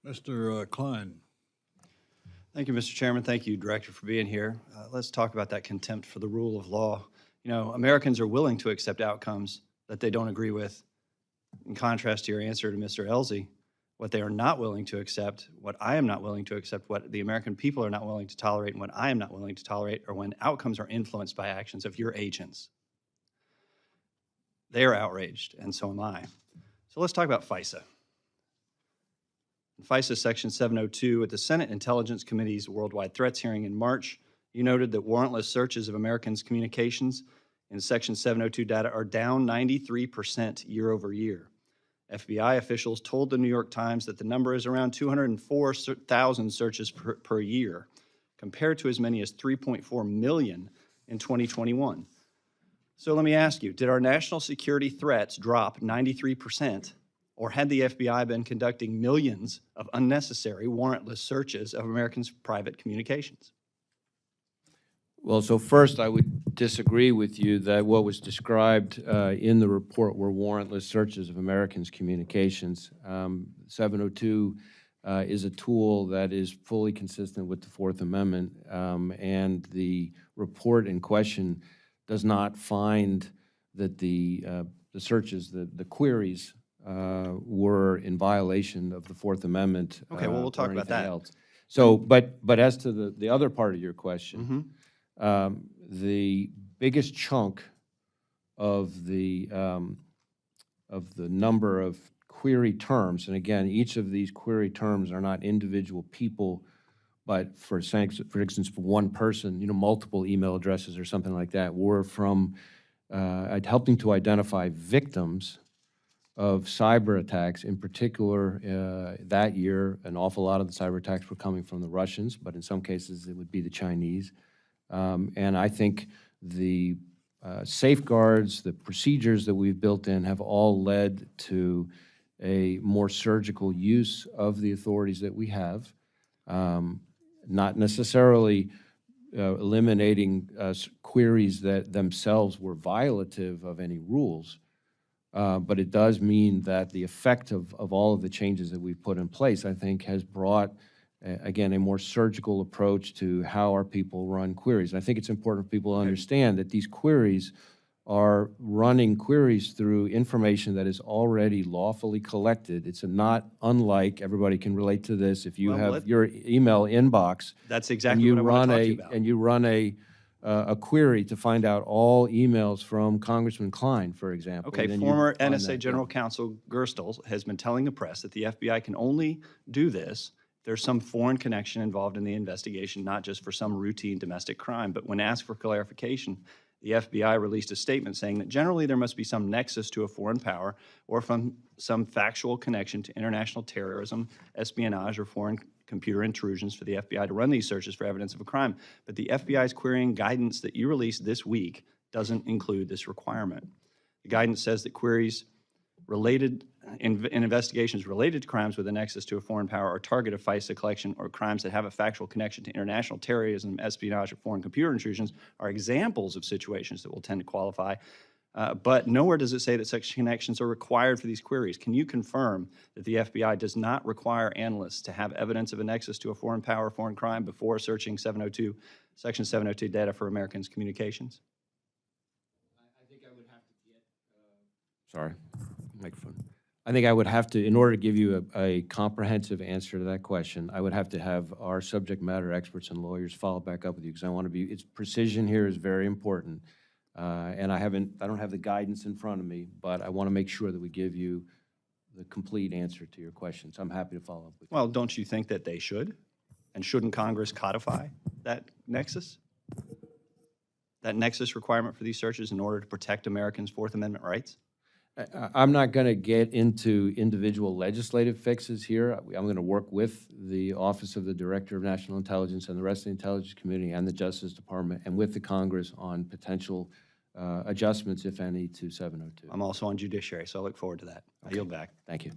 Mr. Cline. Thank you, Mr. Chairman. Thank you, Director, for being here. Let's talk about that contempt for the rule of law. You know, Americans are willing to accept outcomes that they don't agree with. In contrast to your answer to Mr. Elsie, what they are not willing to accept, what I am not willing to accept, what the American people are not willing to tolerate, and what I am not willing to tolerate are when outcomes are influenced by actions of your agents. They are outraged, and so am I. So let's talk about FISA. In FISA Section 702, at the Senate Intelligence Committee's Worldwide Threats hearing in March, you noted that warrantless searches of Americans' communications in Section 702 data are down 93% year over year. FBI officials told the New York Times that the number is around 204,000 searches per year, compared to as many as 3.4 million in 2021. So let me ask you, did our national security threats drop 93%, or had the FBI been conducting millions of unnecessary warrantless searches of Americans' private communications? Well, so first, I would disagree with you that what was described in the report were warrantless searches of Americans' communications. 702 is a tool that is fully consistent with the Fourth Amendment, and the report in question does not find that the searches, the queries, were in violation of the Fourth Amendment. Okay, well, we'll talk about that. Else. So, but as to the other part of your question, the biggest chunk of the number of query terms, and again, each of these query terms are not individual people, but for instance, for one person, you know, multiple email addresses or something like that, were from helping to identify victims of cyber attacks. In particular, that year, an awful lot of the cyber attacks were coming from the Russians, but in some cases it would be the Chinese. And I think the safeguards, the procedures that we've built in have all led to a more surgical use of the authorities that we have, not necessarily eliminating queries that themselves were violative of any rules, but it does mean that the effect of all of the changes that we've put in place, I think, has brought, again, a more surgical approach to how our people run queries. And I think it's important for people to understand that these queries are running queries through information that is already lawfully collected. It's not unlike, everybody can relate to this, if you have your email inbox. That's exactly what I want to talk to you about. And you run a query to find out all emails from Congressman Cline, for example. Okay, former NSA General Counsel Gerstle has been telling the press that the FBI can only do this if there's some foreign connection involved in the investigation, not just for some routine domestic crime. But when asked for clarification, the FBI released a statement saying that generally there must be some nexus to a foreign power or from some factual connection to international terrorism, espionage, or foreign computer intrusions for the FBI to run these searches for evidence of a crime. But the FBI's querying guidance that you released this week doesn't include this requirement. The guidance says that queries related in investigations related to crimes with a nexus to a foreign power or target of FISA collection or crimes that have a factual connection to international terrorism, espionage, or foreign computer intrusions are examples of situations that will tend to qualify. But nowhere does it say that such connections are required for these queries. Can you confirm that the FBI does not require analysts to have evidence of a nexus to a foreign power or foreign crime before searching Section 702 data for Americans' communications? I think I would have to get, sorry, microphone. I think I would have to, in order to give you a comprehensive answer to that question, I would have to have our subject matter experts and lawyers follow back up with you, because I want to be, its precision here is very important. And I don't have the guidance in front of me, but I want to make sure that we give you the complete answer to your question. So I'm happy to follow up with you. Well, don't you think that they should? And shouldn't Congress codify that nexus? That nexus requirement for these searches in order to protect Americans' Fourth Amendment rights? I'm not going to get into individual legislative fixes here. I'm going to work with the Office of the Director of National Intelligence and the rest of the Intelligence Community and the Justice Department and with the Congress on potential adjustments, if any, to 702. I'm also on judiciary, so I look forward to that. I yield back. Thank you.